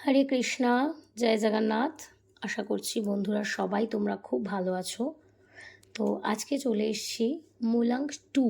হরে কৃষ্ণা, জয় জগন্নাথ। আশা করছি বন্ধুরা সবাই তোমরা খুব ভালো আছো। তো আজকে চলে এসেছি মুলাং টু।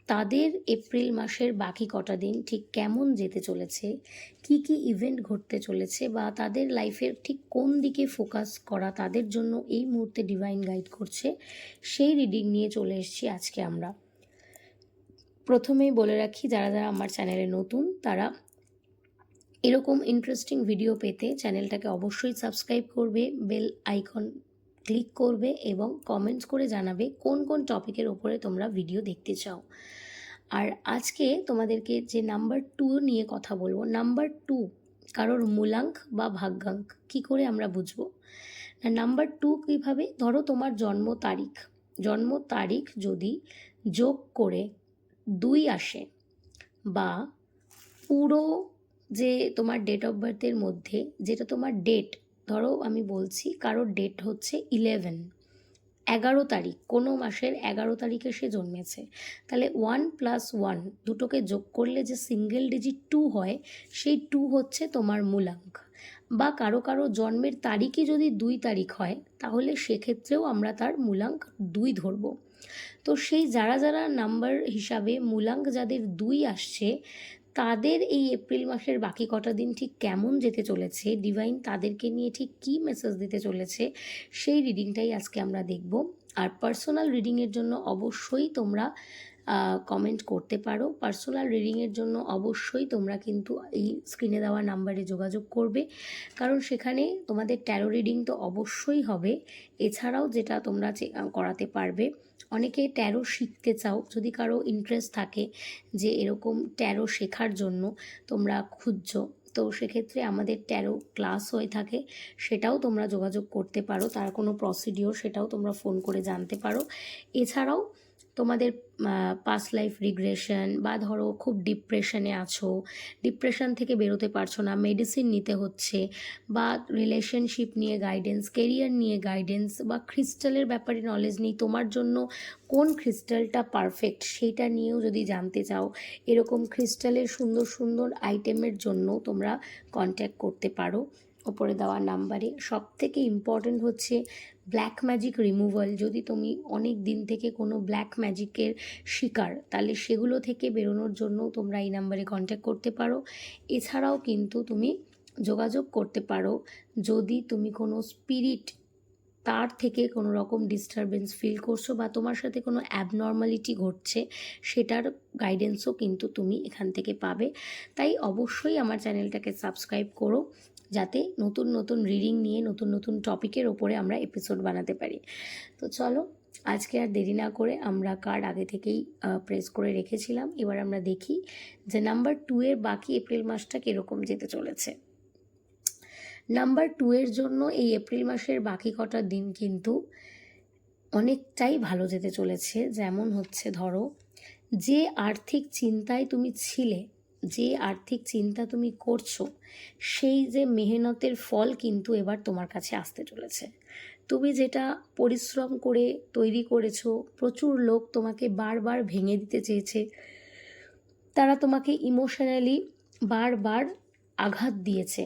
তাদের এপ্রিল মাসের বাকি কটা দিন ঠিক কেমন যেতে চলেছে, কি কি ইভেন্ট ঘটতে চলেছে, বা তাদের লাইফের ঠিক কোন দিকে ফোকাস করা তাদের জন্য এই মুহূর্তে ডিভাইন গাইড করছে, সেই রিডিং নিয়ে চলে এসেছি আজকে আমরা। প্রথমেই বলে রাখি, যারা যারা আমার চ্যানেলে নতুন তারা এরকম ইন্টারেস্টিং ভিডিও পেতে চ্যানেলটাকে অবশ্যই সাবস্ক্রাইব করবে, বেল আইকন ক্লিক করবে এবং কমেন্টস করে জানাবে কোন কোন টপিকের ওপরে তোমরা ভিডিও দেখতে চাও। আর আজকে তোমাদেরকে যে নাম্বার 2 নিয়ে কথা বলবো, নাম্বার 2 কারোর মূলাঙ্ক বা ভাগ্যাঙ্ক কি করে আমরা বুঝবো না? নাম্বার 2 কীভাবে? ধরো তোমার জন্ম তারিখ যদি যোগ করে 2 আসে, বা পুরো যে তোমার ডেট অফ বার্থের মধ্যে যেটা তোমার ডেট, ধরো আমি বলছি কারোর ডেট হচ্ছে 11 তারিখ, কোনো মাসের 11 তারিখে সে জন্মেছে, তাহলে 1+1 দুটোকে যোগ করলে যে সিঙ্গেল ডিজিট 2 হয়, সেই 2 হচ্ছে তোমার মূলাঙ্ক। বা কারো কারো জন্মের তারিখই যদি 2 তারিখ হয়, তাহলে সেক্ষেত্রেও আমরা তার মূলাঙ্ক 2 ধরব। তো সেই যারা যারা নাম্বার হিসাবে মূলাঙ্ক যাদের 2 আসছে, তাদের এই এপ্রিল মাসের বাকি কটা দিন ঠিক কেমন যেতে চলেছে, ডিভাইন তাদেরকে নিয়ে ঠিক কী মেসেজ দিতে চলেছে, সেই রিডিংটাই আজকে আমরা দেখব। আর পার্সোনাল রিডিংয়ের জন্য অবশ্যই তোমরা কমেন্ট করতে পারো। পার্সোনাল রিডিংয়ের জন্য অবশ্যই তোমরা কিন্তু এই স্ক্রিনে দেওয়া নাম্বারে যোগাযোগ করবে, কারণ সেখানে তোমাদের ট্যারো রিডিং তো অবশ্যই হবে। এছাড়াও যেটা তোমরা করাতে পারবে, অনেকে ট্যারো শিখতে চাও, যদি কারো ইন্টারেস্ট থাকে যে এরকম ট্যারো শেখার জন্য তোমরা খুঁজছো, তো সেক্ষেত্রে আমাদের ট্যারো ক্লাস হয়ে থাকে, সেটাও তোমরা যোগাযোগ করতে পারো। তার কোনো প্রসিডিওর, সেটাও তোমরা ফোন করে জানতে পারো। এছাড়াও তোমাদের পাস্ট লাইফ রিগ্রেশন, বা ধরো খুব ডিপ্রেশনে আছো, ডিপ্রেশন থেকে বেরোতে পারছো না, মেডিসিন নিতে হচ্ছে, বা রিলেশনশিপ নিয়ে গাইডেন্স, কেরিয়ার নিয়ে গাইডেন্স, বা ক্রিস্টালের ব্যাপারে নলেজ নেই, তোমার জন্য কোন ক্রিস্টালটা পারফেক্ট সেইটা নিয়েও যদি জানতে চাও, এরকম ক্রিস্টালের সুন্দর সুন্দর আইটেমের জন্য তোমরা কন্ট্যাক্ট করতে পারো ওপরে দেওয়া নাম্বারে। সবথেকে ইম্পর্ট্যান্ট হচ্ছে ব্ল্যাক ম্যাজিক রিমুভাল। যদি তুমি অনেক দিন থেকে কোনো ব্ল্যাক ম্যাজিকের শিকার, তাহলে সেগুলো থেকে বেরোনোর জন্য তোমরা এই নাম্বারে কন্ট্যাক্ট করতে পারো। এছাড়াও কিন্তু তুমি যোগাযোগ করতে পারো যদি তুমি কোনো স্পিরিট, তার থেকে কোনো রকম ডিস্টারবেন্স ফিল করছো, বা তোমার সাথে কোনো অ্যাবনর্মালিটি ঘটছে, সেটার গাইডেন্সও কিন্তু তুমি এখান থেকে পাবে। তাই অবশ্যই আমার চ্যানেলটাকে সাবস্ক্রাইব করো, যাতে নতুন নতুন রিডিং নিয়ে নতুন নতুন টপিকের ওপরে আমরা এপিসোড বানাতে পারি। তো চলো, আজকে আর দেরি না করে, আমরা কার্ড আগে থেকেই প্রেস করে রেখেছিলাম, এবার আমরা দেখি যে নাম্বার 2 এর বাকি এপ্রিল মাসটা কীরকম যেতে চলেছে। নাম্বার 2 এর জন্য এই এপ্রিল মাসের বাকি কটা দিন কিন্তু অনেকটাই ভালো যেতে চলেছে। যেমন হচ্ছে, ধরো যে আর্থিক চিন্তায় তুমি ছিলে, যে আর্থিক চিন্তা তুমি করছো, সেই যে মেহনতের ফল কিন্তু এবার তোমার কাছে আসতে চলেছে। তুমি যেটা পরিশ্রম করে তৈরি করেছো, প্রচুর লোক তোমাকে বারবার ভেঙে দিতে চেয়েছে, তারা তোমাকে ইমোশনালি বারবার আঘাত দিয়েছে,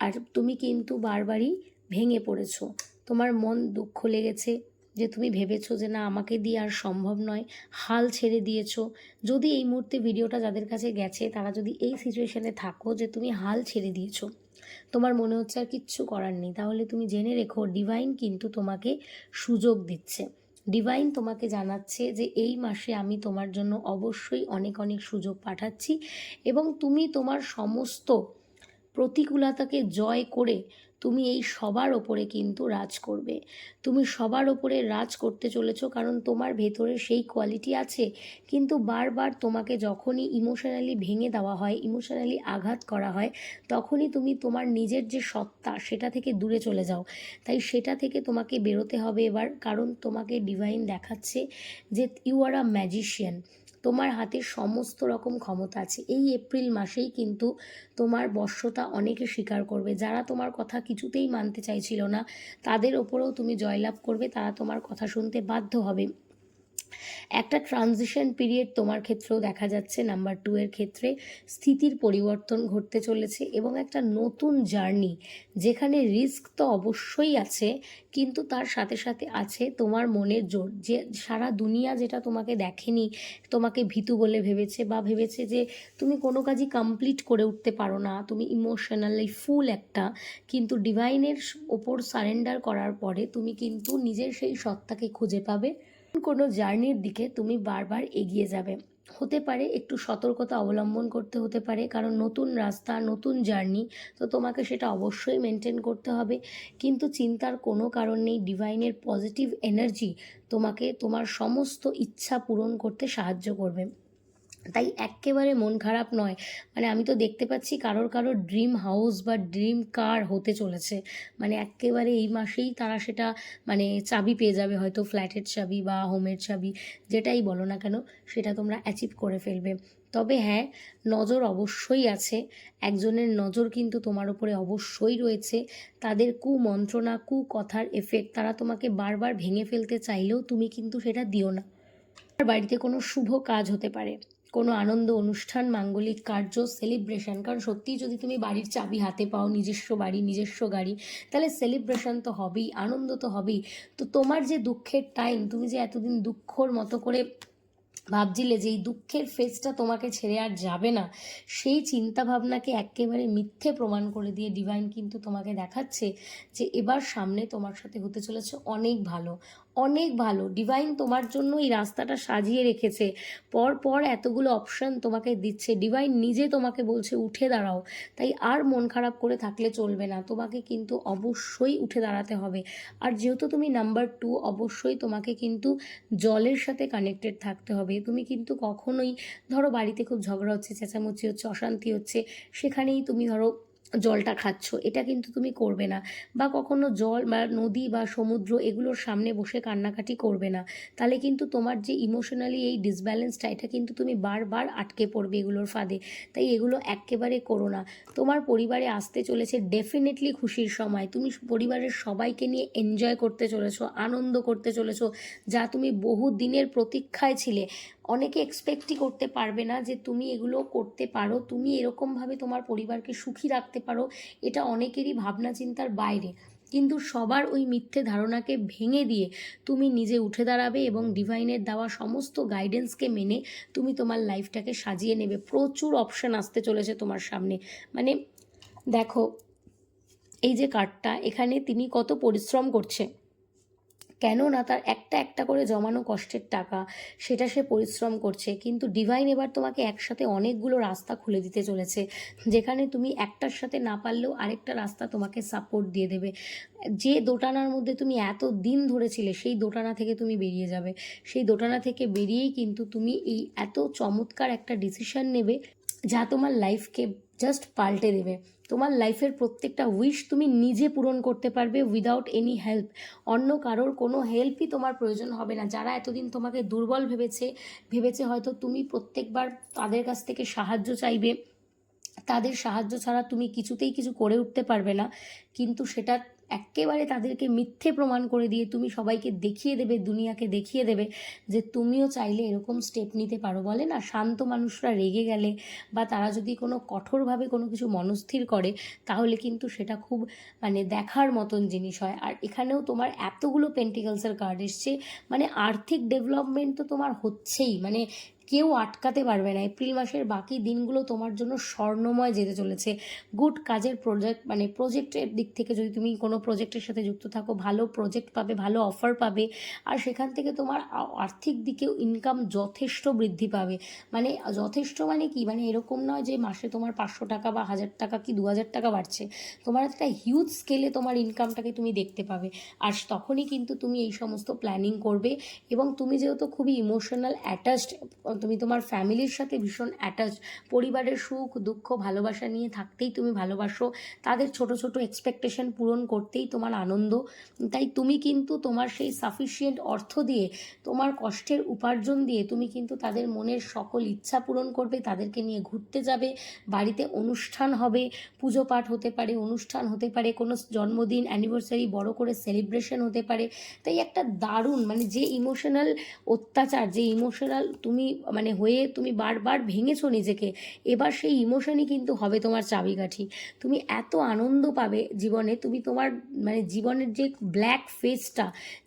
আর তুমি কিন্তু বারবারই ভেঙে পড়েছো। তোমার মন দুঃখ লেগেছে, যে তুমি ভেবেছো যে না, আমাকে দিয়ে আর সম্ভব নয়, হাল ছেড়ে দিয়েছো। যদি এই মুহূর্তে ভিডিওটা যাদের কাছে গেছে, তারা যদি এই সিচুয়েশনে থাকো যে তুমি হাল ছেড়ে দিয়েছো, তোমার মনে হচ্ছে আর কিচ্ছু করার নেই, তাহলে তুমি জেনে রেখো ডিভাইন কিন্তু তোমাকে সুযোগ দিচ্ছে। ডিভাইন তোমাকে জানাচ্ছে যে এই মাসে আমি তোমার জন্য অবশ্যই অনেক অনেক সুযোগ পাঠাচ্ছি, এবং তুমি তোমার সমস্ত প্রতিকূলতাকে জয় করে তুমি এই সবার ওপরে কিন্তু রাজ করবে। তুমি সবার ওপরে রাজ করতে চলেছো, কারণ তোমার ভেতরে সেই কোয়ালিটি আছে। কিন্তু বারবার তোমাকে যখনই ইমোশনালি ভেঙে দেওয়া হয়, ইমোশনালি আঘাত করা হয়, তখনই তুমি তোমার নিজের যে সত্তা, সেটা থেকে দূরে চলে যাও। তাই সেটা থেকে তোমাকে বেরোতে হবে এবার, কারণ তোমাকে ডিভাইন দেখাচ্ছে যে ইউ আর আ ম্যাজিশিয়ান। তোমার হাতে সমস্ত রকম ক্ষমতা আছে। এই এপ্রিল মাসেই কিন্তু তোমার বশ্যতা অনেকে স্বীকার করবে। যারা তোমার কথা কিছুতেই মানতে চাইছিল না, তাদের ওপরেও তুমি জয়লাভ করবে, তারা তোমার কথা শুনতে বাধ্য হবে। একটা ট্রানজিশন পিরিয়ড তোমার ক্ষেত্রেও দেখা যাচ্ছে নাম্বার 2 এর ক্ষেত্রে। স্থিতির পরিবর্তন ঘটতে চলেছে এবং একটা নতুন জার্নি, যেখানে রিস্ক তো অবশ্যই আছে, কিন্তু তার সাথে সাথে আছে তোমার মনের জোর। যে সারা দুনিয়া যেটা তোমাকে দেখেনি, তোমাকে ভীতু বলে ভেবেছে, বা ভেবেছে যে তুমি কোনো কাজই কমপ্লিট করে উঠতে পারো না, তুমি ইমোশনালি ফুল একটা, কিন্তু ডিভাইনের ওপর সারেন্ডার করার পরে তুমি কিন্তু নিজের সেই সত্তাকে খুঁজে পাবে। কোনো জার্নির দিকে তুমি বারবার এগিয়ে যাবে। হতে পারে একটু সতর্কতা অবলম্বন করতে হতে পারে, কারণ নতুন রাস্তা, নতুন জার্নি, তো তোমাকে সেটা অবশ্যই মেনটেন করতে হবে। কিন্তু চিন্তার কোনো কারণ নেই, ডিভাইনের পজিটিভ এনার্জি তোমাকে তোমার সমস্ত ইচ্ছা পূরণ করতে সাহায্য করবে। তাই এক্কেবারে মন খারাপ নয়। মানে আমি তো দেখতে পাচ্ছি কারোর কারোর ড্রিম হাউস বা ড্রিম কার হতে চলেছে। মানে এক্কেবারে এই মাসেই তারা সেটা মানে চাবি পেয়ে যাবে, হয়তো ফ্ল্যাটের চাবি বা হোমের চাবি, যেটাই বলো না কেন, সেটা তোমরা অ্যাচিভ করে ফেলবে। তবে হ্যাঁ, নজর অবশ্যই আছে, একজনের নজর কিন্তু তোমার উপরে অবশ্যই রয়েছে। তাদের কুমন্ত্রণা, কুকথার এফেক্ট, তারা তোমাকে বারবার ভেঙে ফেলতে চাইলেও তুমি কিন্তু সেটা দিও না। বাড়িতে কোনো শুভ কাজ হতে পারে, কোনো আনন্দ অনুষ্ঠান, মাঙ্গলিক কার্য, সেলিব্রেশন, কারণ সত্যিই যদি তুমি বাড়ির চাবি হাতে পাও, নিজস্ব বাড়ি, নিজস্ব গাড়ি, তাহলে সেলিব্রেশন তো হবেই, আনন্দ তো হবেই। তো তোমার যে দুঃখের টাইম, তুমি যে এতদিন দুঃখর মতো করে ভাবছিলে যে এই দুঃখের ফেজটা তোমাকে ছেড়ে আর যাবে না, সেই চিন্তা ভাবনাকে একেবারে মিথ্যে প্রমাণ করে দিয়ে ডিভাইন কিন্তু তোমাকে দেখাচ্ছে যে এবার সামনে তোমার সাথে হতে চলেছে অনেক ভালো, অনেক ভালো। ডিভাইন তোমার জন্য এই রাস্তাটা সাজিয়ে রেখেছে, পর পর এতগুলো অপশন তোমাকে দিচ্ছে, ডিভাইন নিজে তোমাকে বলছে উঠে দাঁড়াও। তাই আর মন খারাপ করে থাকলে চলবে না, তোমাকে কিন্তু অবশ্যই উঠে দাঁড়াতে হবে। আর যেহেতু তুমি নাম্বার 2, অবশ্যই তোমাকে কিন্তু জলের সাথে কানেক্টেড থাকতে হবে। তুমি কিন্তু কখনোই, ধরো বাড়িতে খুব ঝগড়া হচ্ছে, চেঁচামেচি হচ্ছে, অশান্তি হচ্ছে, সেখানেই তুমি ধরো জলটা খাচ্ছ, এটা কিন্তু তুমি করবে না। বা কখনো জল বা নদী বা সমুদ্র এগুলোর সামনে বসে কান্নাকাটি করবে না। তাহলে কিন্তু তোমার যে ইমোশনালি এই ডিসব্যালেন্সটা, এটা কিন্তু তুমি বারবার আটকে পড়বে এগুলোর ফাঁদে। তাই এগুলো একেবারে করো না। তোমার পরিবারে আসতে চলেছে ডেফিনেটলি খুশির সময়, তুমি পরিবারের সবাইকে নিয়ে এনজয় করতে চলেছো, আনন্দ করতে চলেছো, যা তুমি বহু দিনের প্রতীক্ষায় ছিলে। অনেকে এক্সপেক্টই করতে পারবে না যে তুমি এগুলো করতে পারো, তুমি এরকমভাবে তোমার পরিবারকে সুখী রাখতে পারো, এটা অনেকেরই ভাবনা চিন্তার বাইরে। কিন্তু সবার ওই মিথ্যে ধারণাকে ভেঙে দিয়ে তুমি নিজে উঠে দাঁড়াবে এবং ডিভাইনের দেওয়া সমস্ত গাইডেন্সকে মেনে তুমি তোমার লাইফটাকে সাজিয়ে নেবে। প্রচুর অপশান আসতে চলেছে তোমার সামনে। মানে দেখো, এই যে কার্ডটা, এখানে তিনি কত পরিশ্রম করছে, কেননা তার একটা একটা করে জমানো কষ্টের টাকা, সেটা সে পরিশ্রম করছে। কিন্তু ডিভাইন এবার তোমাকে একসাথে অনেকগুলো রাস্তা খুলে দিতে চলেছে, যেখানে তুমি একটার সাথে না পারলেও আরেকটা রাস্তা তোমাকে সাপোর্ট দিয়ে দেবে। যে দোটানার মধ্যে তুমি এত দিন ধরেছিলে, সেই দোটানা থেকে তুমি বেরিয়ে যাবে। সেই দোটানা থেকে বেরিয়েই কিন্তু তুমি এই এত চমৎকার একটা ডিসিশন নেবে, যা তোমার লাইফকে জাস্ট পাল্টে দেবে। তোমার লাইফের প্রত্যেকটা উইশ তুমি নিজে পূরণ করতে পারবে উইদাউট এনি হেল্প। অন্য কারোর কোনো হেল্পই তোমার প্রয়োজন হবে না। যারা এতদিন তোমাকে দুর্বল ভেবেছে, হয়তো তুমি প্রত্যেকবার তাদের কাছ থেকে সাহায্য চাইবে, তাদের সাহায্য ছাড়া তুমি কিছুতেই কিছু করে উঠতে পারবে না, কিন্তু সেটা একেবারে তাদেরকে মিথ্যে প্রমাণ করে দিয়ে তুমি সবাইকে দেখিয়ে দেবে, দুনিয়াকে দেখিয়ে দেবে যে তুমিও চাইলে এরকম স্টেপ নিতে পারো। বলে না, শান্ত মানুষরা রেগে গেলে বা তারা যদি কোনো কঠোরভাবে কোনো কিছু মনস্থির করে, তাহলে কিন্তু সেটা খুব মানে দেখার মতন জিনিস হয়। আর এখানেও তোমার এতগুলো পেন্টিকলসের কার্ড এসছে, মানে আর্থিক ডেভেলপমেন্ট তো তোমার হচ্ছেই, মানে কেউ আটকাতে পারবে না। এপ্রিল মাসের বাকি দিনগুলো তোমার জন্য স্বর্ণময় যেতে চলেছে। গুড কাজের প্রজেক্ট, মানে প্রজেক্টের দিক থেকে যদি তুমি কোনো প্রজেক্টের সাথে যুক্ত থাকো, ভালো প্রজেক্ট পাবে, ভালো অফার পাবে। আর সেখান থেকে তোমার আর্থিক দিকেও ইনকাম যথেষ্ট বৃদ্ধি পাবে। মানে যথেষ্ট মানে কি, মানে এরকম নয় যে মাসে তোমার 500 টাকা বা 1000 টাকা কি 2000 টাকা বাড়ছে, তোমার একটা হিউজ স্কেলে তোমার ইনকামটাকে তুমি দেখতে পাবে। আর তখনই কিন্তু তুমি এই সমস্ত প্ল্যানিং করবে। এবং তুমি যেহেতু খুবই ইমোশনাল অ্যাটাচড, তুমি তোমার ফ্যামিলির সাথে ভীষণ অ্যাটাচড, পরিবারের সুখ দুঃখ ভালোবাসা নিয়ে থাকতেই তুমি ভালোবাসো, তাদের ছোট ছোট এক্সপেকটেশন পূরণ করতে করতেই তোমার আনন্দ। তাই তুমি কিন্তু তোমার সেই সাফিসিয়েন্ট অর্থ দিয়ে, তোমার কষ্টের উপার্জন দিয়ে তুমি কিন্তু তাদের মনের সকল ইচ্ছা পূরণ করবে, তাদেরকে নিয়ে ঘুরতে যাবে, বাড়িতে অনুষ্ঠান হবে, পুজো পাঠ হতে পারে, অনুষ্ঠান হতে পারে, কোনো জন্মদিন অ্যানিভার্সারি বড় করে সেলিব্রেশন হতে পারে। তাই একটা দারুণ মানে যে ইমোশনাল অত্যাচার, যে ইমোশনাল তুমি মানে হয়ে তুমি বারবার ভেঙেছো নিজেকে, এবার সেই ইমোশনই কিন্তু হবে তোমার চাবিকাঠি। তুমি এত আনন্দ পাবে জীবনে, তুমি তোমার মানে জীবনের যে ব্ল্যাক ফেসটা,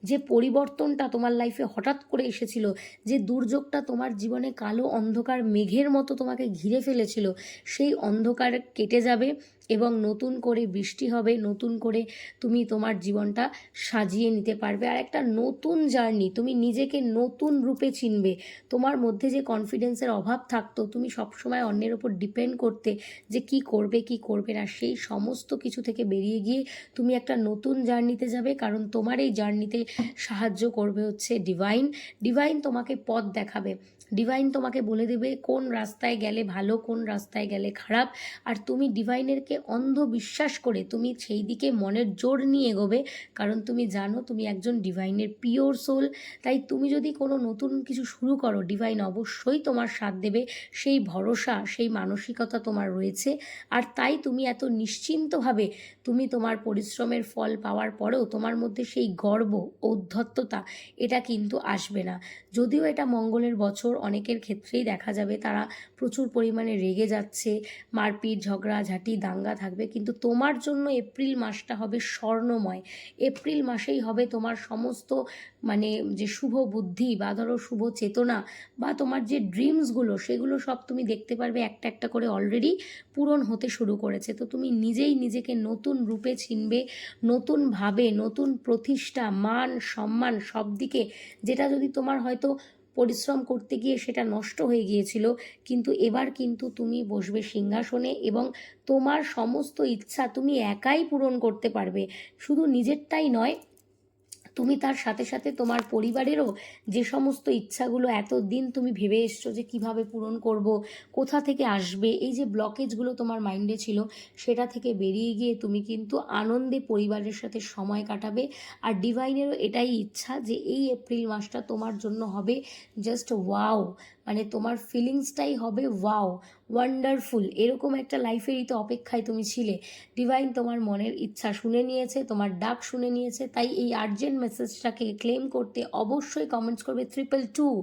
যে পরিবর্তনটা তোমার লাইফে হঠাৎ করে এসেছিল, যে দুর্যোগটা তোমার জীবনে কালো অন্ধকার মেঘের মতো তোমাকে ঘিরে ফেলেছিল, সেই অন্ধকার কেটে যাবে এবং নতুন করে বৃষ্টি হবে, নতুন করে তুমি তোমার জীবনটা সাজিয়ে নিতে পারবে। আর একটা নতুন জার্নি, তুমি নিজেকে নতুন রূপে চিনবে। তোমার মধ্যে যে কনফিডেন্সের অভাব থাকতো, তুমি সবসময় অন্যের ওপর ডিপেন্ড করতে যে কি করবে কি করবে না, সেই সমস্ত কিছু থেকে বেরিয়ে গিয়ে তুমি একটা নতুন জার্নিতে যাবে। কারণ তোমার এই জার্নিতে সাহায্য করবে হচ্ছে ডিভাইন। ডিভাইন তোমাকে পথ দেখাবে, ডিভাইন তোমাকে বলে দেবে কোন রাস্তায় গেলে ভালো, কোন রাস্তায় গেলে খারাপ। আর তুমি ডিভাইনেরকে অন্ধ বিশ্বাস করে তুমি সেই দিকে মনের জোর নিয়ে এগোবে, কারণ তুমি জানো তুমি একজন ডিভাইনের পিওর সোল। তাই তুমি যদি কোনো নতুন কিছু শুরু করো, ডিভাইন অবশ্যই তোমার সাথ দেবে, সেই ভরসা সেই মানসিকতা তোমার রয়েছে। আর তাই তুমি এত নিশ্চিন্তভাবে তুমি তোমার পরিশ্রমের ফল পাওয়ার পরেও তোমার মধ্যে সেই গর্ব ঔদ্ধত্যতা এটা কিন্তু আসবে না। যদিও এটা মঙ্গলের বছর, অনেকের ক্ষেত্রেই দেখা যাবে তারা প্রচুর পরিমাণে রেগে যাচ্ছে, মারপিট ঝগড়াঝাটি দাঙ্গা থাকবে, কিন্তু তোমার জন্য এপ্রিল মাসটা হবে স্বর্ণময়। এপ্রিল মাসেই হবে তোমার সমস্ত মানে যে শুভ বুদ্ধি বা ধরো শুভ চেতনা বা তোমার যে ড্রিমসগুলো, সেগুলো সব তুমি দেখতে পারবে একটা একটা করে অলরেডি পূরণ হতে শুরু করেছে। তো তুমি নিজেই নিজেকে নতুন রূপে চিনবে, নতুনভাবে, নতুন প্রতিষ্ঠা, মান সম্মান সব দিকে, যেটা যদি তোমার হয়তো পরিশ্রম করতে গিয়ে সেটা নষ্ট হয়ে গিয়েছিল, কিন্তু এবার কিন্তু তুমি বসবে সিংহাসনে এবং তোমার সমস্ত ইচ্ছা তুমি একাই পূরণ করতে পারবে। শুধু নিজেরটাই নয়, তুমি তার সাথে সাথে তোমার পরিবারেরও যে সমস্ত ইচ্ছাগুলো এতদিন তুমি ভেবে এসছো যে কিভাবে পূরণ করব, কোথা থেকে আসবে, এই যে ব্লকেজগুলো তোমার মাইন্ডে ছিল, সেটা থেকে বেরিয়ে গিয়ে তুমি কিন্তু আনন্দে পরিবারের সাথে সময় কাটাবে। আর ডিভাইনেরও এটাই ইচ্ছা যে এই এপ্রিল মাসটা তোমার জন্য হবে জাস্ট ওয়াও, মানে তোমার ফিলিংসটাই হবে ওয়াও, ওয়ান্ডারফুল। এরকম একটা লাইফেরই তো অপেক্ষায় তুমি ছিলে। ডিভাইন তোমার মনের ইচ্ছা শুনে নিয়েছে, তোমার ডাক শুনে নিয়েছে। তাই এই আর্জেন্ট মেসেজটাকে ক্লেম করতে অবশ্যই কমেন্টস করবে 222।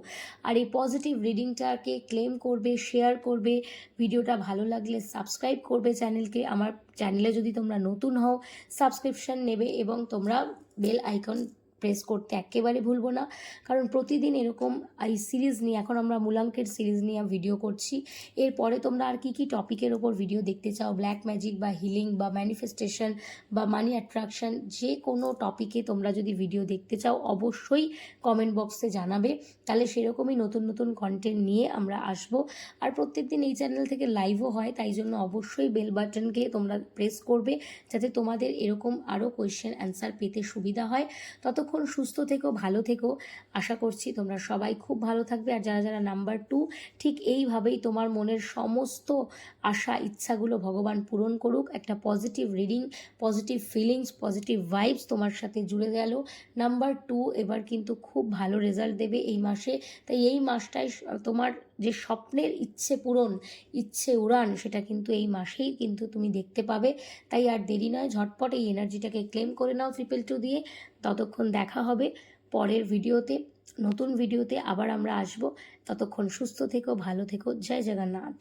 আর এই পজিটিভ রিডিংটাকে ক্লেম করবে, শেয়ার করবে, ভিডিওটা ভালো লাগলে সাবস্ক্রাইব করবে চ্যানেলকে। আমার চ্যানেলে যদি তোমরা নতুন হও সাবস্ক্রিপশন নেবে এবং তোমরা বেল আইকন প্রেস করতে একেবারে ভুলবো না, কারণ প্রতিদিন এরকম এই সিরিজ নিয়ে, এখন আমরা মূলাঙ্কের সিরিজ নিয়ে ভিডিও করছি। এরপরে তোমরা আর কি কি টপিকের ওপর ভিডিও দেখতে চাও, ব্ল্যাক ম্যাজিক বা হিলিং বা ম্যানিফেস্টেশন বা মানি অ্যাট্রাকশন, যে কোনো টপিকে তোমরা যদি ভিডিও দেখতে চাও অবশ্যই কমেন্ট বক্সে জানাবে, তাহলে সেরকমই নতুন নতুন কন্টেন্ট নিয়ে আমরা আসব। আর প্রত্যেকদিন এই চ্যানেল থেকে লাইভও হয়, তাই জন্য অবশ্যই বেল বাটনকে তোমরা প্রেস করবে যাতে তোমাদের এরকম আরও কোয়েশ্চেন অ্যান্সার পেতে সুবিধা হয়। ততক্ষণ সুস্থ থেকো, ভালো থেকো। আশা করছি তোমরা সবাই খুব ভালো থাকবে। আর যারা যারা নাম্বার 2, ঠিক এইভাবেই তোমার মনের সমস্ত আশা ইচ্ছাগুলো ভগবান পূরণ করুক। একটা positive reading, positive feelings, positive vibes তোমার সাথে জুড়ে গেল। নাম্বার 2 এবার কিন্তু খুব ভালো রেজাল্ট দেবে এই মাসে। তাই এই মাসটায় তোমার যে স্বপ্নের ইচ্ছে পূরণ, ইচ্ছে উড়ান, সেটা কিন্তু এই মাসেই কিন্তু তুমি দেখতে পাবে। তাই আর দেরি নয়, ঝটপট এই এনার্জিটাকে ক্লেম করে নাও 222 দিয়ে। ততক্ষণ দেখা হবে পরের ভিডিওতে, নতুন ভিডিওতে আবার আমরা আসব। ততক্ষণ সুস্থ থেকো, ভালো থেকো। জয় জগন্নাথ।